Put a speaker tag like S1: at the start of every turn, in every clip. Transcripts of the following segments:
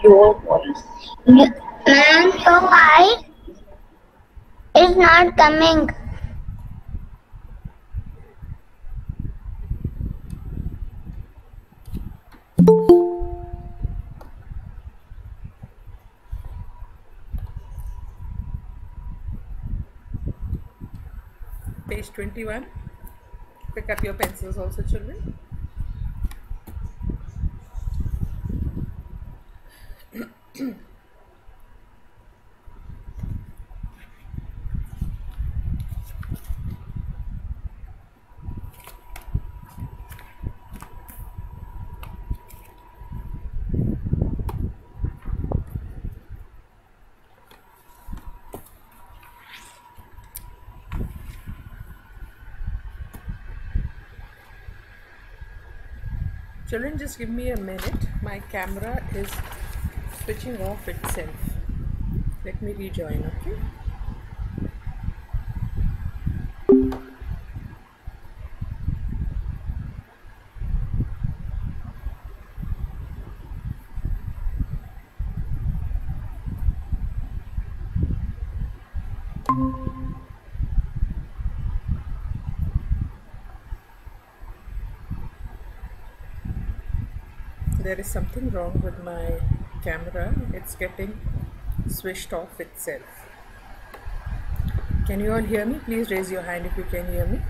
S1: Your voice. Ma'am, so why is not coming?
S2: Page 21. Pick up your pencils also, children. Children, just give me a minute. My camera is switching off itself. Let me rejoin, okay? There is something wrong with my camera. It's getting switched off itself. Can you all hear me? Please raise your hand if you can hear me.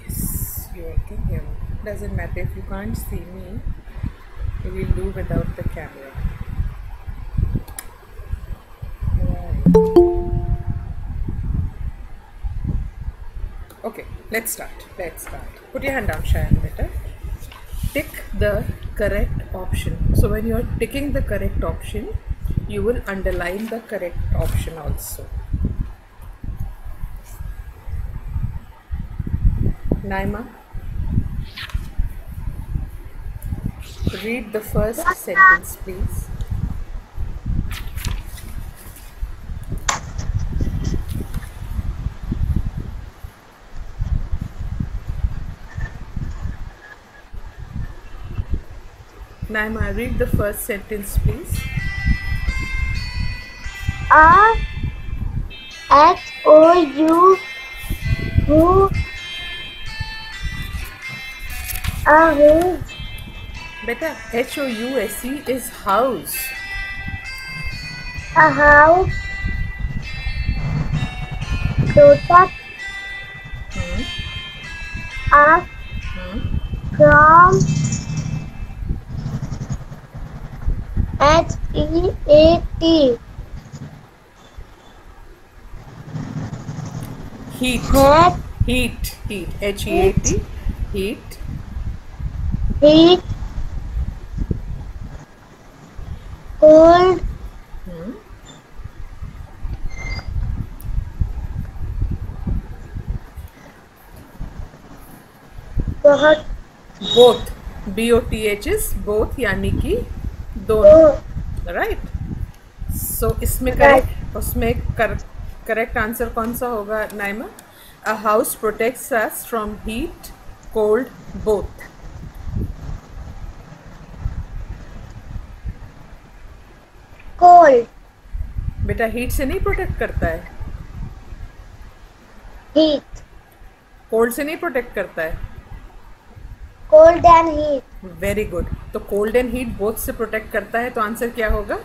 S2: Yes, you all can hear me. Doesn't matter if you can't see me. We will do without the camera. Right. Okay, let's start. Put your hand down, Shayan, beta. Tick the correct option. So when you are ticking the correct option, you will underline the correct option also. Naima, read the first sentence, please. Naima, read the first sentence, please.
S1: H-O-U who a house.
S2: Beta, H-O-U-S-E is house.
S1: A house protect us from H-E-A-T.
S2: Heat. Heat. H-E-A-T. Heat.
S1: Heat. Cold. बहुत.
S2: Both. B-O-T-H is both, यानी कि दोनों. Right? So इसमें correct, उसमें correct answer कौन सा होगा Naima? A house protects us from heat, cold, both.
S1: Cold.
S2: बेटा हीट से नहीं प्रोटेक्ट करता है,
S1: Heat.
S2: कोल्ड से नहीं प्रोटेक्ट करता है.
S1: Cold and heat.
S2: Very good. तो कोल्ड एंड हीट बोथ से प्रोटेक्ट करता है, तो आंसर क्या होगा?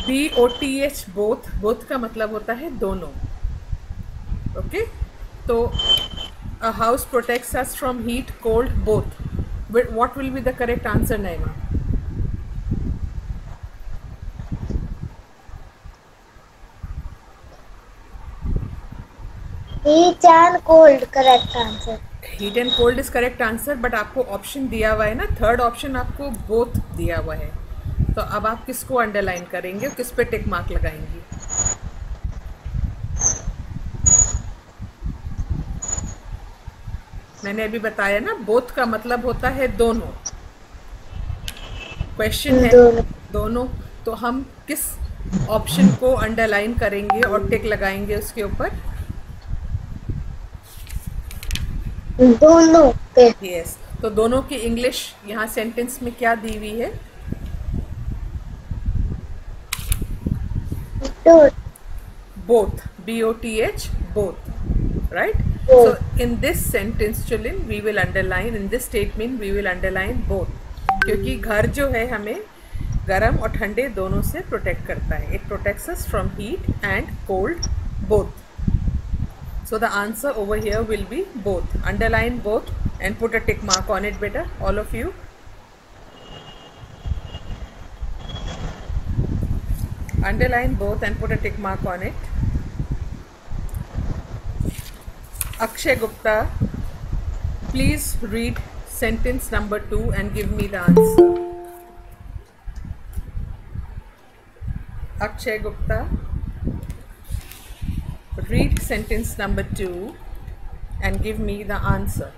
S2: B-O-T-H, both. बोथ का मतलब होता है दोनों. ओके, तो a house protects us from heat, cold, both. What will be the correct answer, Naima?
S1: Heat and cold, correct answer.
S2: Heat and cold is correct answer, but आपको option दिया हुआ है ना, थर्ड ऑप्शन आपको both दिया हुआ है. तो अब आप किसको अंडरलाइन करेंगे, किस पे टिक मार्क लगाएंगी? मैंने अभी बताया ना, बोथ का मतलब होता है दोनों. क्वेश्चन है दोनों, तो हम किस ऑप्शन को अंडरलाइन करेंगे और टिक लगाएंगे उसके ऊपर।
S1: दोनों पे।
S2: यस, तो दोनों की इंग्लिश यहाँ सेंटेंस में क्या दी हुई है?
S1: Both.
S2: Both, B-O-T-H, both, right? So
S1: Both.
S2: in this sentence children we will underline, in this statement we will underline both, क्योंकि घर जो है हमें गर्म और ठंडे दोनों से प्रोटेक्ट करता है. It protects us from heat and cold both. So the answer over here will be both. Underline both and put a tick mark on it, beta, all of you. Underline both and put a tick mark on it. Akshay Gupta, please read sentence number 2 and give me the answer. Akshay Gupta, read sentence number 2 and give me the answer.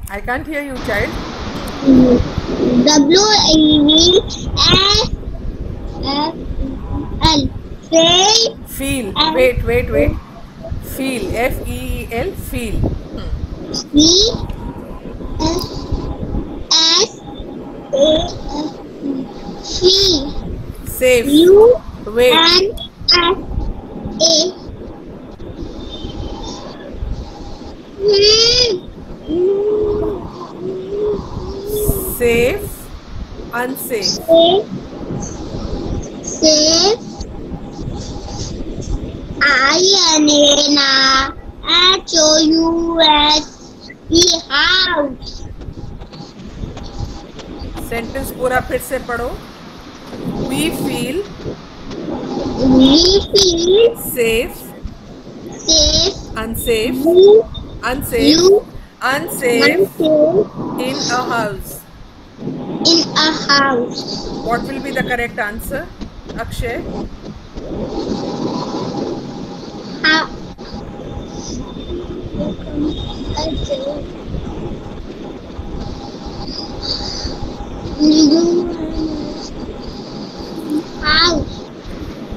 S2: I can't hear you, child.
S1: W-E-F-L.
S2: Feel. Wait. Feel. F-E-E-L. Feel. Safe. Wait. Safe. Unsafe.
S1: Safe. I-N-A-H-O-U-S-E. House.
S2: Sentence पूरा फिर से पढ़ो. We feel safe. Unsafe. Unsafe in a house. What will be the correct answer, Akshay?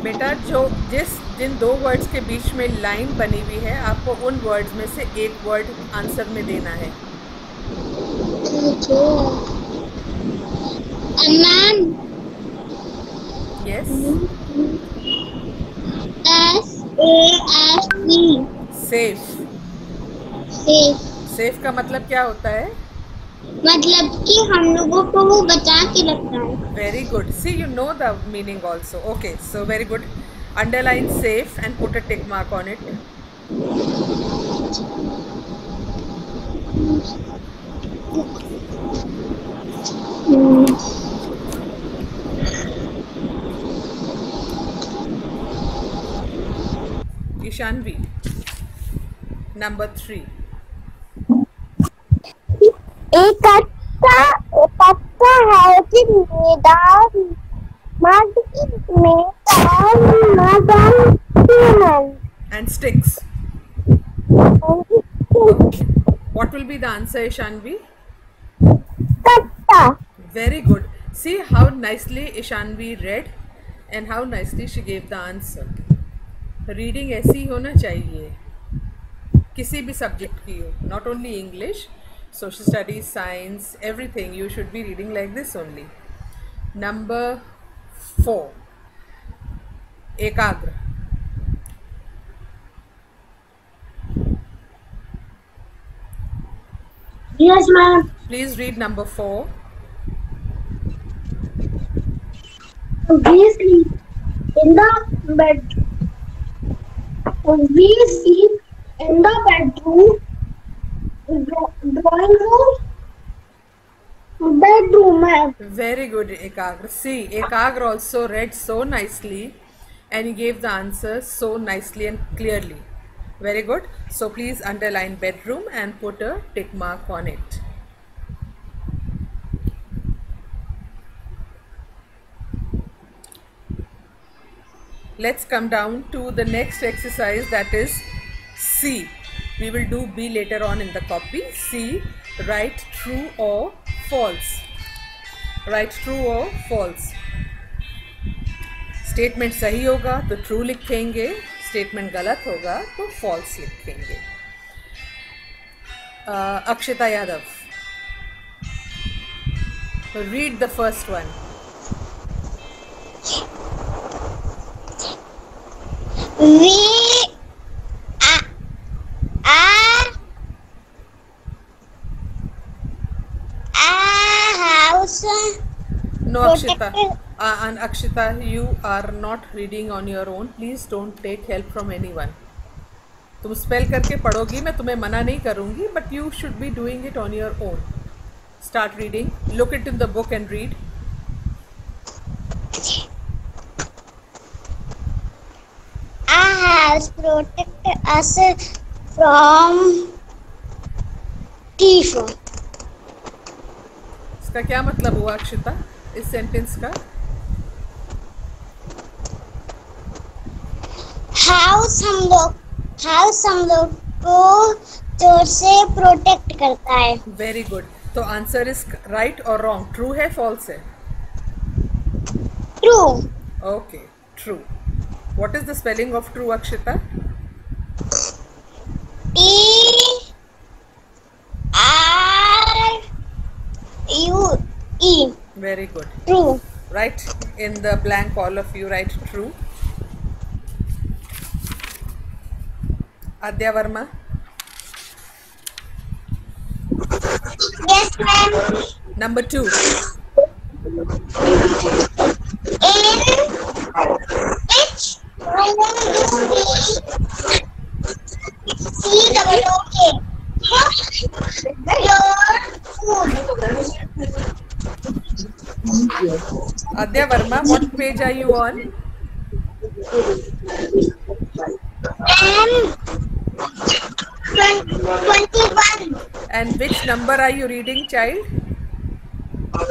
S2: बेटा जिन दो words के बीच में line बनी हुई है आपको उन वर्ड्स में से एक वर्ड आंसर में देना है. Yes.
S1: Safe.
S2: सेफ का मतलब क्या होता है?
S1: मतलब कि हम लोगों को वो बचा के रखता है.
S2: Very good. See, you know the meaning also. Okay, so very good. Underline safe and put a tick mark on it. Ishanvi, number 3.
S1: एक कच्चा है कि मैदान
S2: And sticks. What will be the answer, Ishanvi?
S1: कच्चा.
S2: Very good. See how nicely Ishanvi read and how nicely she gave the answer. Reading ऐसी होना चाहिए किसी भी सब्जेक्ट की हो, not only English, social studies, science, everything. You should be reading like this only. Number 4. Ekagra.
S1: Yes, ma'am.
S2: Please read number 4.
S1: We sleep in the bed. We sleep in the bedroom. Drawing room, bedroom, ma'am.
S2: Very good, Ekagra. See, Ekagra also read so nicely and he gave the answer so nicely and clearly. Very good. So please underline bedroom and put a tick mark on it. Let's come down to the next exercise, that is C. We will do B later on in the copy. C, write true or false. Write true or false. Statement सही होगा तो true लिखेंगे, statement गलत होगा तो false लिखेंगे. Akshita Yadav, read the first one.
S1: We a house.
S2: No, Akshita. And Akshita, you are not reading on your own. Please don't take help from anyone. तुम spell करके पढ़ोगी, मैं तुम्हें मना नहीं करूँगी, but you should be doing it on your own. Start reading. Look it in the book and read.
S1: Our house protect us from thief.
S2: इसका क्या मतलब हुआ अक्षिता इस सेंटेंस का?
S1: हाउस हम लोग को चोर से प्रोटेक्ट करता है.
S2: Very good. तो आंसर इज राइट और रॉन्ग? ट्रू है, फॉल्स है?
S1: True.
S2: Okay, true. What is the spelling of true, Akshita?
S1: TRUE.
S2: Very good.
S1: True.
S2: Write in the blank, all of you write true. Adya Verma.
S1: Yes, ma'am.
S2: Number 2.
S1: In which room do we see the okay? Your food.
S2: Adya Verma, what page are you on?
S1: And 21.
S2: And which number are you reading, child?
S1: 2,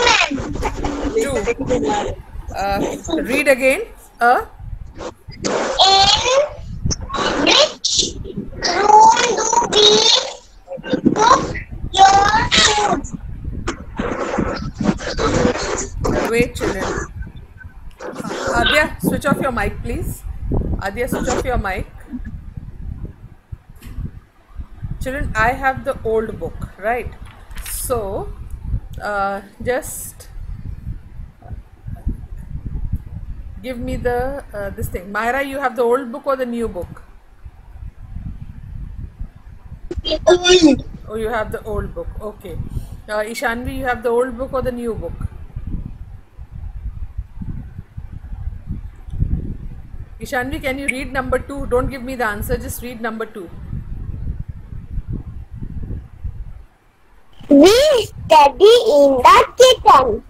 S1: ma'am.
S2: 2. Read again.
S1: In which room do we cook your food?
S2: Wait, children. Adya, switch off your mic, please. Adya, switch off your mic. Children, I have the old book, right? So, just give me the this thing. Mahira, you have the old book or the new book?
S1: Old.
S2: Oh, you have the old book. Okay. Ishanvi, you have the old book or the new book? Ishanvi, can you read number 2? Don't give me the answer, just read number 2.
S1: We study in the kitchen.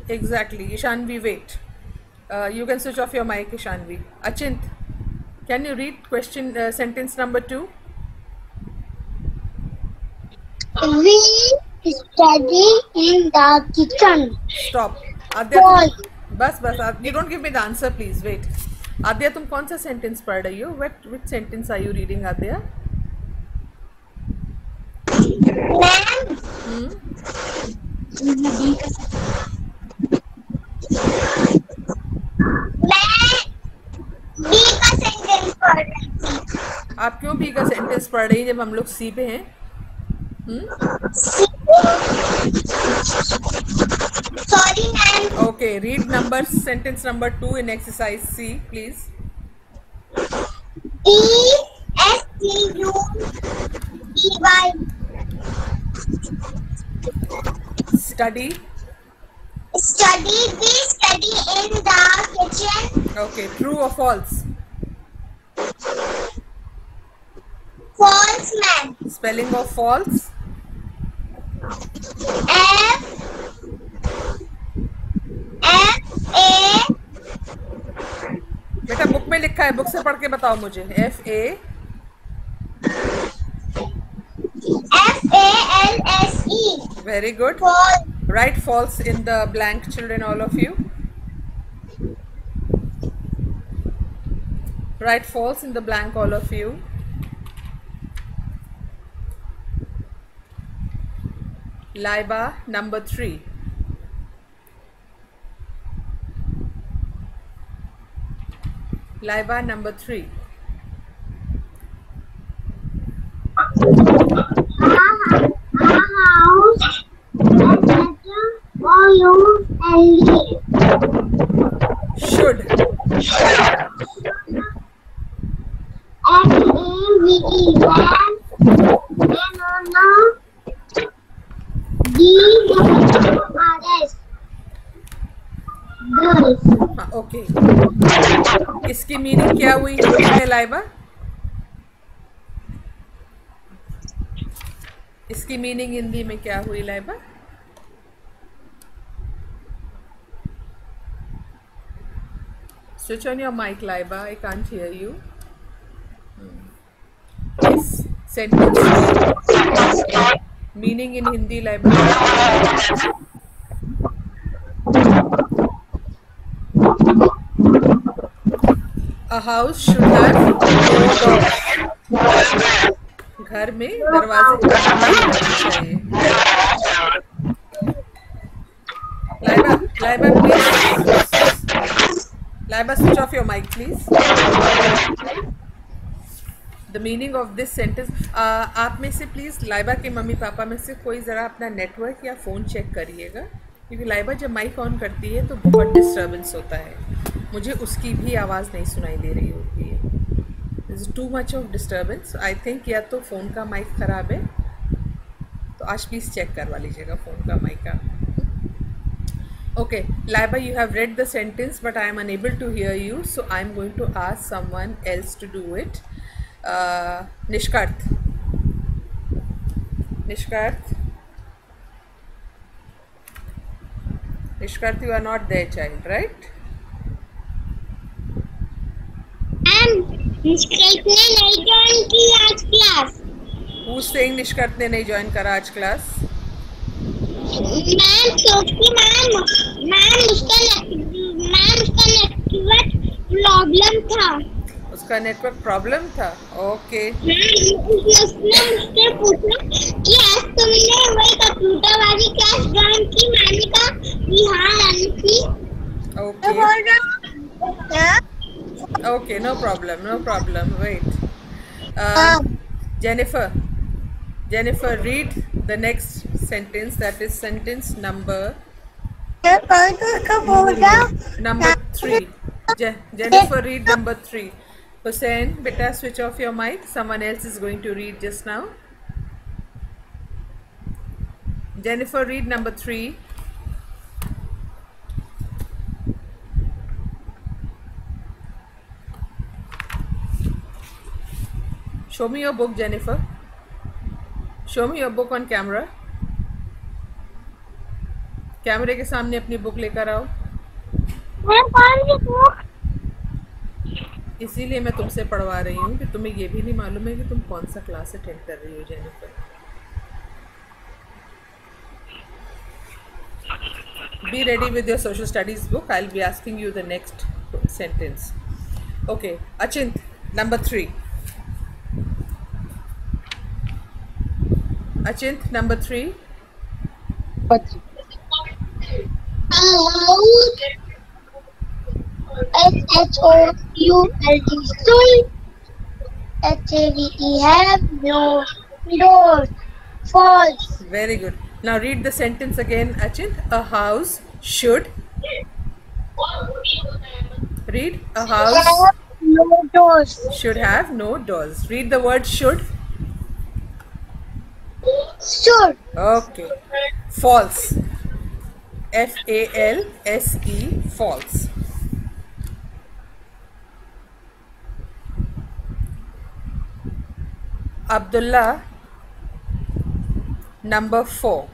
S2: Exactly. Ishanvi, wait. You can switch off your mic, Ishanvi. Achint, can you read question sentence number 2?
S1: We study in the kitchen.
S2: Stop. Adya, bas. You don't give me the answer, please. Wait. Adya, तुम कौन सा sentence पढ़ रही हो? Which sentence are you reading, Adya?
S1: Ma'am. मैं B का sentence पढ़ रही थी.
S2: आप क्यों B का सेंटेंस पढ़ रही हैं जब हम लोग C पे हैं?
S1: Sorry, ma'am.
S2: Okay, read sentence number 2 in exercise C, please.
S1: ESTUDY.
S2: Study.
S1: We study in the kitchen.
S2: Okay, true or false?
S1: False, ma'am.
S2: Spelling of false?
S1: FA.
S2: बेटा बुक में लिखा है, बुक से पढ़ के बताओ मुझे.
S1: FALSE.
S2: Very good.
S1: False.
S2: Write false in the blank, children, all of you. Write false in the blank, all of you. Laiba number 3. Laiba number 3. Should. Okay, इसकी मीनिंग क्या हुई हिंदी में लाइबा? इसकी मीनिंग हिंदी में क्या हुई Laiba? Switch on your mic, Laiba. I can't hear you. Yes, sentence. Meaning in Hindi, Laiba. A house should have no doors. घर में दरवाजे नहीं होने चाहिए. Laiba, please. Laiba, switch off your mic, please. The meaning of this sentence. आप में से please Laiba के मम्मी पापा में से कोई ज़रा अपना नेटवर्क या फ़ोन चेक करिएगा, क्योंकि लाइबा जब माइक ऑन करती है तो बहुत डिस्टर्बेंस होता है. मुझे उसकी भी आवाज़ नहीं सुनाई दे रही होती है. There's too much of disturbance. I think या तो फ़ोन का माइक ख़राब है, तो आज प्लीज़ चेक करवा लीजिएगा फ़ोन का माइक का. Okay, Laiba, you have read the sentence, but I am unable to hear you, so I am going to ask someone else to do it. Nishkarth. Nishkarth, you are not there, child, right?
S1: Nishkarth ने नहीं join की आज class.
S2: Who's saying Nishkarth ने नहीं join करा आज class?
S1: Ma'am सोचती ma'am उसका नेटवर्क प्रॉब्लम था.
S2: उसका नेटवर्क प्रॉब्लम था. ओके.
S1: उसने मुझसे पूछा कि आज तुमने वही कंप्यूटर वाली क्लास ज्वाइन की. मैंने कहा कि हाँ रानी थी.
S2: Okay, no problem. Wait. Jennifer, read the next sentence, that is sentence number 3. Jennifer, read number 3. Hussein, beta, switch off your mic. Someone else is going to read just now. Jennifer, read number 3. Show me your book, Jennifer. Show me your book on camera. कैमरे के सामने अपनी book लेकर आओ. इसीलिए मैं तुमसे पढ़वा रही हूँ कि तुम्हें ये भी नहीं मालूम है कि तुम कौन सा क्लास अटेंड कर रही हो. Jennifer, be ready with your social studies book. I'll be asking you the next sentence. Okay, Achint, number 3. Achint, number 3.
S1: SHOULD. HAVE have no doors. False.
S2: Very good. Now read the sentence again, Achint. A house should. Read. A house
S1: No doors.
S2: should have no doors. Read the word should.
S1: Should.
S2: Okay. False. FALSE. False. Abdullah, number 4.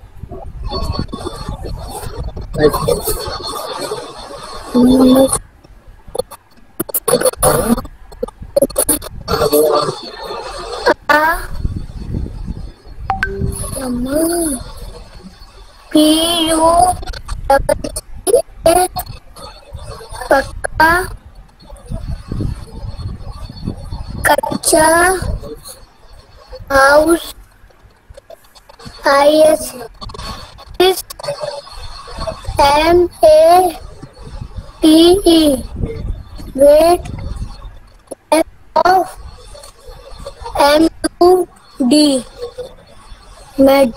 S1: पक्का, कच्चा, house, IS, MATE. Wait. Of MUD. Med.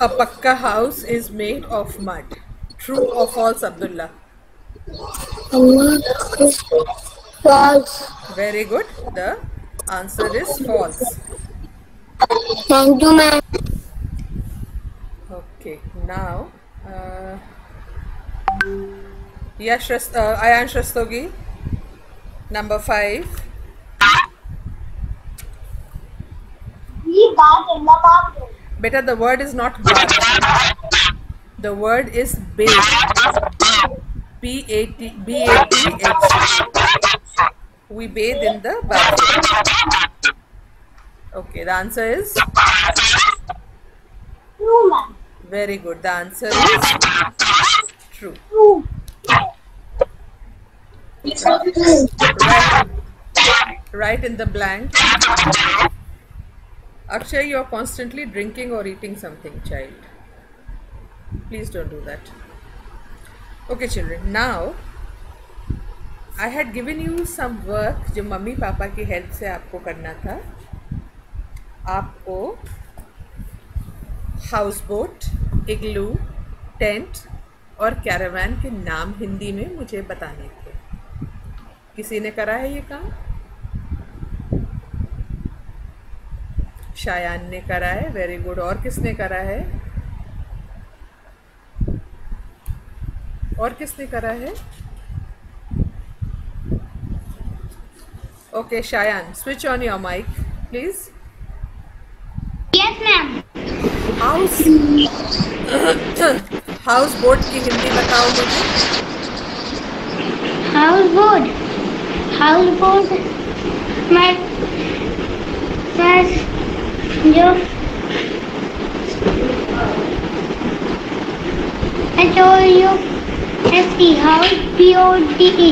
S2: A pakka house is made of mud. True or false, Abdullah?
S1: False.
S2: Very good. The answer is false.
S1: Thank you, ma'am.
S2: Okay, now Ayan Rastogi, number 5. Beta, the word is not bath. The word is bathe. B-A-T-H. We bathe in the bathroom. Okay, the answer is?
S1: True, ma'am.
S2: Very good. The answer is true. Write in the blank. Akshay, you are constantly drinking or eating something, child. Please don't do that. Okay, children. Now, I had given you some work जो mummy papa की help से आपको करना था. आपको house boat, इग्लू, tent और caravan के नाम हिंदी में मुझे बताने थे. किसी ने करा है ये काम? शायान ने करा है. Very good. और किसने करा है? और किसने करा है? Okay Shayan, switch on your mic please.
S1: Yes, ma'am.
S2: Houseboat की हिंदी बताओ मुझे.
S1: Houseboat. मैं जो I told you ST house BOTE.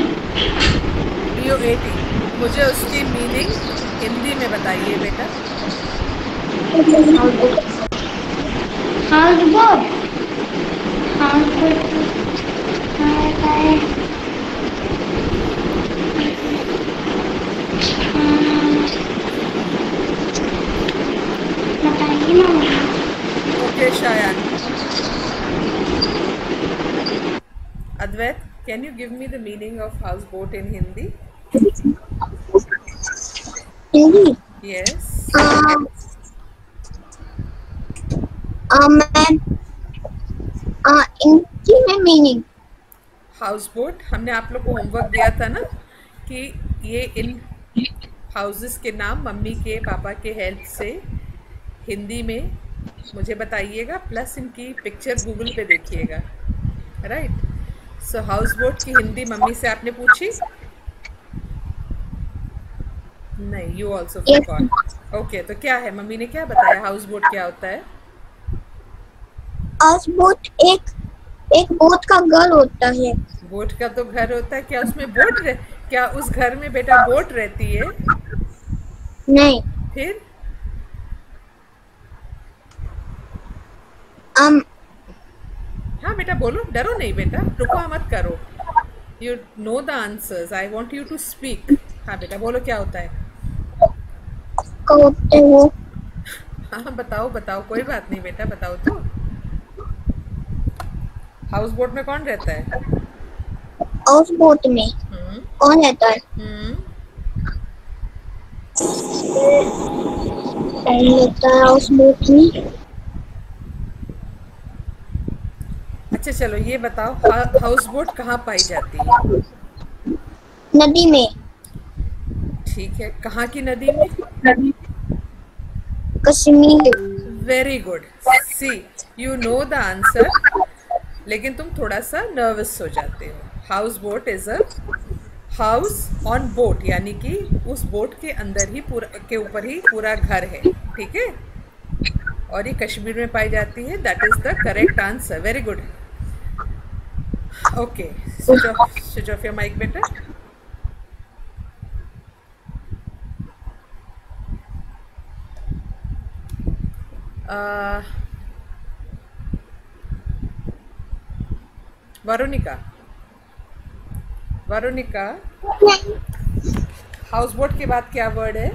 S2: BOAT. मुझे उसकी मीनिंग हिंदी में बताइए बेटा.
S1: Houseboat. बताइए ना.
S2: Okay Shayan. Advait, can you give me the meaning of houseboat in Hindi?
S1: Hindi.
S2: Yes.
S1: इनकी में मीनिंग.
S2: हाउसबोट हमने आप लोग को होमवर्क दिया था ना कि ये इन हाउसेस के नाम मम्मी के पापा के हेल्प से हिंदी में मुझे बताइएगा, प्लस इनकी पिक्चर गूगल पे देखिएगा. राइट. सो हाउसबोट की हिंदी मम्मी से आपने पूछी? नहीं, यू ऑल्सो फॉरगॉट. ओके, तो क्या है, मम्मी ने क्या बताया हाउसबोट क्या होता है?
S1: हाउसबोट एक बोट का घर होता है.
S2: बोट का तो घर होता है. क्या उसमें क्या उस घर में बेटा बोट रहती है?
S1: नहीं.
S2: फिर हाँ बेटा बोलो, डरो नहीं बेटा, रुको मत करो. You know the answers. I want you to speak. हाँ बेटा बोलो, क्या होता है?
S1: होते हो.
S2: हाँ बताओ बताओ, कोई बात नहीं बेटा, बताओ तो. हाउस बोट में कौन रहता है?
S1: हाउस बोट में कौन रहता है? कौन रहता है हाउस बोट में?
S2: अच्छा चलो ये बताओ, हाउस बोट कहाँ पाई जाती है?
S1: नदी में.
S2: ठीक है, कहाँ की नदी में?
S1: Kashmir.
S2: Very good. See you know the answer, लेकिन तुम थोड़ा सा नर्वस हो जाते हो. Houseboat is a house on boat, यानी कि उस बोट के अंदर ही के ऊपर ही पूरा घर है. ठीक है, और ये कश्मीर में पाई जाती है. That is the correct answer. Very good. Okay, switch off your mic बेटा. Veronica. Veronica, हाउस बोट के बाद क्या वर्ड है?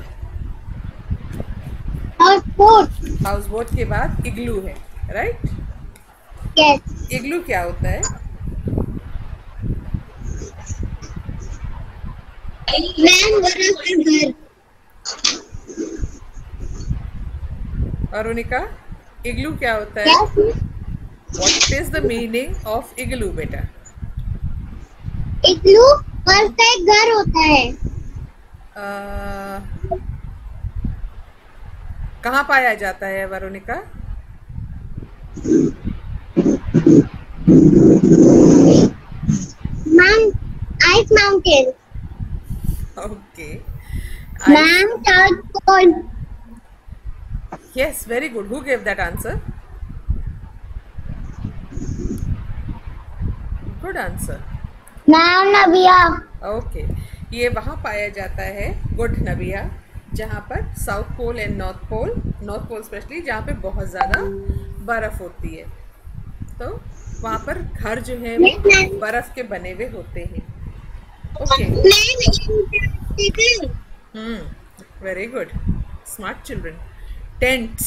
S1: House boat.
S2: हाउस बोट के बाद इग्लू है, राइट?
S1: यस.
S2: इग्लू क्या होता है?
S1: मैम बर्फ का घर.
S2: Veronica, इग्लू क्या होता है?
S1: Yes.
S2: What is the meaning of igloo, बेटा?
S1: इग्लू बर्फ का एक घर होता है.
S2: कहाँ पाया जाता है Varunika?
S1: Ma'am ice mountain.
S2: Okay.
S1: Ma'am south pole.
S2: Yes, very good. Who gave that answer? Good answer.
S1: Ma'am Nabiya.
S2: Okay. ये वहाँ पाया जाता है, गुड नबिया, जहाँ पर south pole and north pole specially, जहाँ पे बहुत ज़्यादा बर्फ़ होती है, तो वहाँ पर घर जो है वो बर्फ़ के बने हुए होते हैं. Okay. Very good. Smart children. Tents.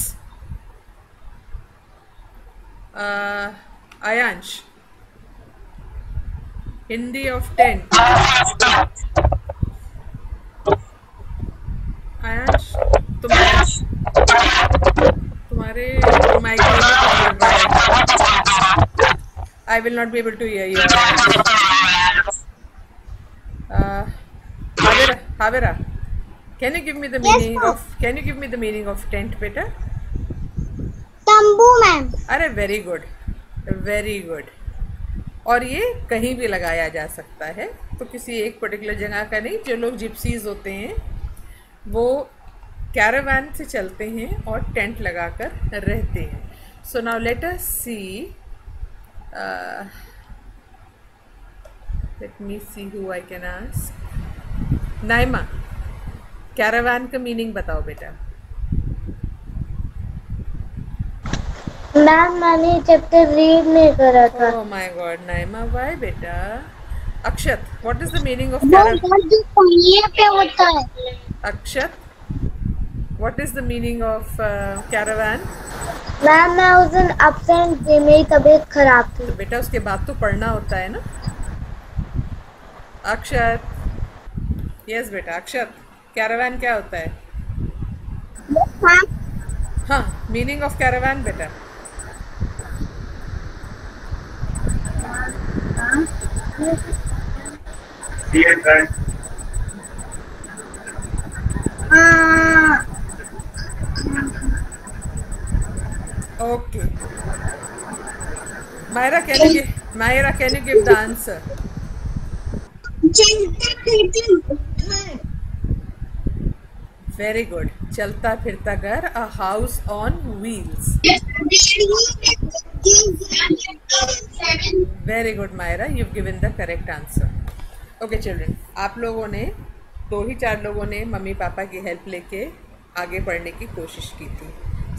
S2: Aayansh, Hindi of tent. Aayansh, तुम्हारे mic I will not be able to hear you. Havera, can you give me the meaning of tent, बेटा?
S1: तंबू मैम.
S2: अरे वेरी गुड, वेरी गुड. और ये कहीं भी लगाया जा सकता है, तो किसी एक पर्टिकुलर जगह का नहीं. जो लोग जिप्सीज होते हैं वो कैरावान से चलते हैं और टेंट लगाकर रहते हैं. So now let us see, let me see who I can ask. Naima, caravan का मीनिंग बताओ बेटा.
S1: मैम मैंने चैप्टर रीड नहीं करा था.
S2: Oh my god Naima, why बेटा? Akshat, what is the meaning of
S1: वो
S2: कैरावान?
S1: जो पहिए पे होता है.
S2: Akshat, what is the meaning of caravan?
S1: Ma'am मैं उस दिन एब्सेंट थी, मेरी तबीयत खराब थी.
S2: तो बेटा उसके बाद तो पढ़ना होता है ना. अक्षत, यस बेटा. अक्षत, कैरावान क्या होता है? हाँ, मीनिंग ऑफ कैरावान बेटा. Okay. Myra, can you give the answer? Very good. चलता फिरता घर, a house on wheels. Very good Myra, you've given the correct answer. Okay children, आप लोगों ने 2-4 लोगों ने मम्मी पापा की हेल्प लेके आगे बढ़ने की कोशिश की थी.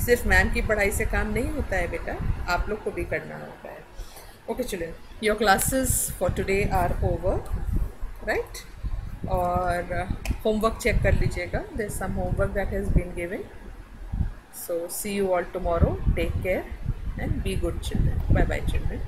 S2: सिर्फ मैम की पढ़ाई से काम नहीं होता है बेटा, आप लोग को भी करना होता है. Okay children, your classes for today are over, right? और होमवर्क चेक कर लीजिएगा. There is some homework that has been given. So see you all tomorrow. Take care and be good children. Bye bye children.